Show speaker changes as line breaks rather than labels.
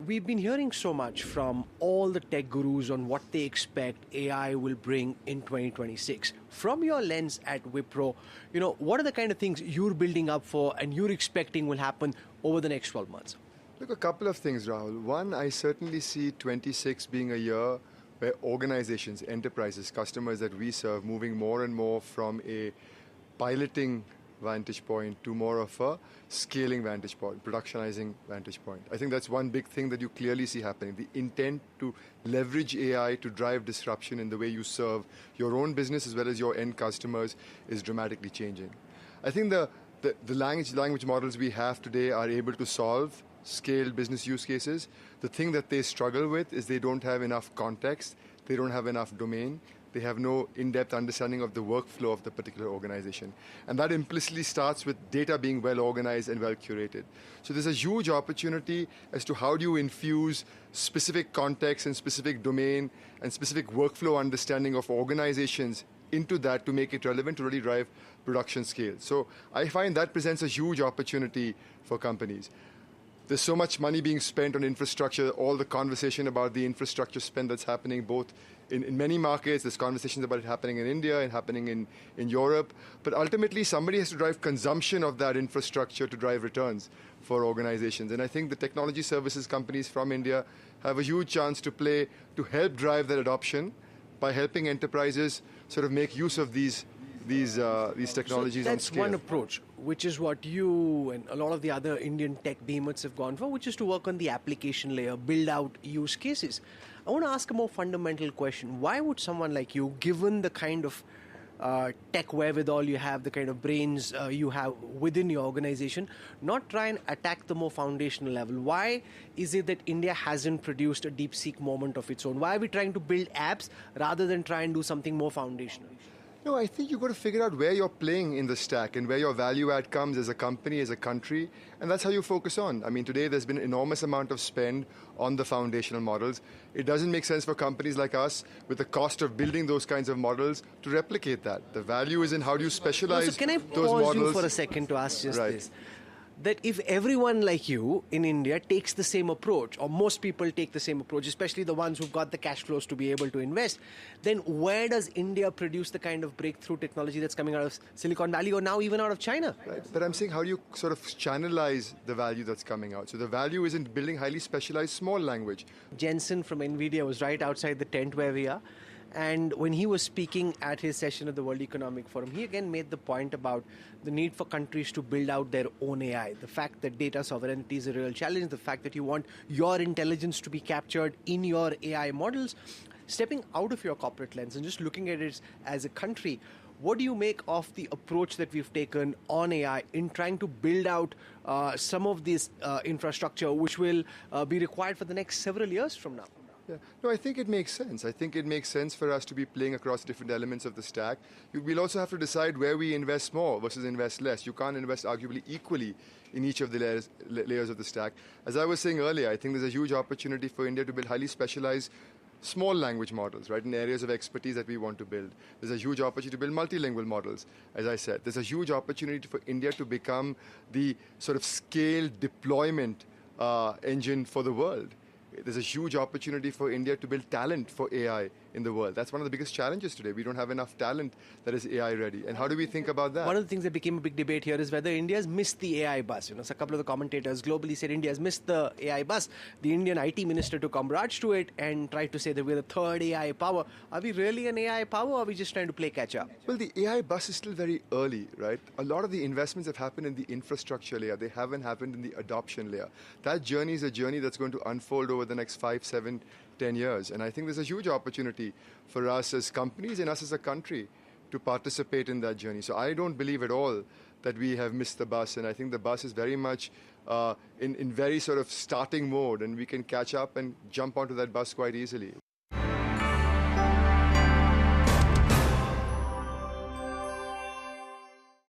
we've been hearing so much from all the tech gurus on what they expect AI will bring in 2026. From your lens at Wipro, what are the kind of things you're building up for and you're expecting will happen over the next 12 months?
Look, a couple of things, Rahul. One, I certainly see 26 being a year where organizations, enterprises, customers that we serve moving more and more from a piloting vantage point to more of a scaling vantage point, productionizing vantage point. I think that's one big thing that you clearly see happening. The intent to leverage AI to drive disruption in the way you serve your own business as well as your end customers is dramatically changing. I think the language models we have today are able to solve scaled business use cases. The thing that they struggle with is they don't have enough context, they don't have enough domain, they have no in-depth understanding of the workflow of the particular organization. And that implicitly starts with data being well organized and well curated. So there's a huge opportunity as to how do you infuse specific context and specific domain and specific workflow understanding of organizations into that to make it relevant to really drive production scale. So I find that presents a huge opportunity for companies. There's so much money being spent on infrastructure, all the conversation about the infrastructure spend that's happening both in many markets. There's conversations about it happening in India and happening in Europe. But ultimately, somebody has to drive consumption of that infrastructure to drive returns for organizations. And I think the technology services companies from India have a huge chance to play to help drive that adoption by helping enterprises sort of make use of these technologies on scale.
That's one approach, which is what you and a lot of the other Indian tech behemoths have gone for, which is to work on the application layer, build out use cases. I want to ask a more fundamental question. Why would someone like you, given the kind of tech wherewithal you have, the kind of brains you have within your organization, not try and attack the more foundational level? Why is it that India hasn't produced a DeepSeek moment of its own? Why are we trying to build apps rather than try and do something more foundational?
No, I think you've got to figure out where you're playing in the stack and where your value add comes as a company, as a country, and that's how you focus on. I mean, today there's been an enormous amount of spend on the foundational models. It doesn't make sense for companies like us, with the cost of building those kinds of models, to replicate that. The value is in how do you specialize those models.
So can I pause you for a second to ask just this? That if everyone like you in India takes the same approach, or most people take the same approach, especially the ones who've got the cash flows to be able to invest, then where does India produce the kind of breakthrough technology that's coming out of Silicon Valley or now even out of China?
Right. But I'm saying, how do you sort of channelize the value that's coming out? So the value is in building highly specialized small language.
Jensen from NVIDIA was right outside the tent where we are. And when he was speaking at his session at the World Economic Forum, he again made the point about the need for countries to build out their own AI. The fact that data sovereignty is a real challenge, the fact that you want your intelligence to be captured in your AI models. Stepping out of your corporate lens and just looking at it as a country, what do you make of the approach that we've taken on AI in trying to build out some of this infrastructure which will be required for the next several years from now?
Yeah. No, I think it makes sense. I think it makes sense for us to be playing across different elements of the stack. We'll also have to decide where we invest more versus invest less. You can't invest arguably equally in each of the layers of the stack. As I was saying earlier, I think there's a huge opportunity for India to build highly specialized small language models, right, in areas of expertise that we want to build. There's a huge opportunity to build multilingual models, as I said. There's a huge opportunity for India to become the sort of scale deployment engine for the world. There's a huge opportunity for India to build talent for AI in the world. That's one of the biggest challenges today. We don't have enough talent that is AI ready. And how do we think about that?
One of the things that became a big debate here is whether India's missed the AI bus. So a couple of the commentators globally said India's missed the AI bus. The Indian IT minister took umbrage to it and tried to say that we're the third AI power. Are we really an AI power, or are we just trying to play catch up?
Well, the AI bus is still very early, right? A lot of the investments have happened in the infrastructure layer. They haven't happened in the adoption layer. That journey is a journey that's going to unfold over the next 5, 7, 10 years. And I think there's a huge opportunity for us as companies and us as a country to participate in that journey. So I don't believe at all that we have missed the bus. And I think the bus is very much in very sort of starting mode, and we can catch up and jump onto that bus quite easily.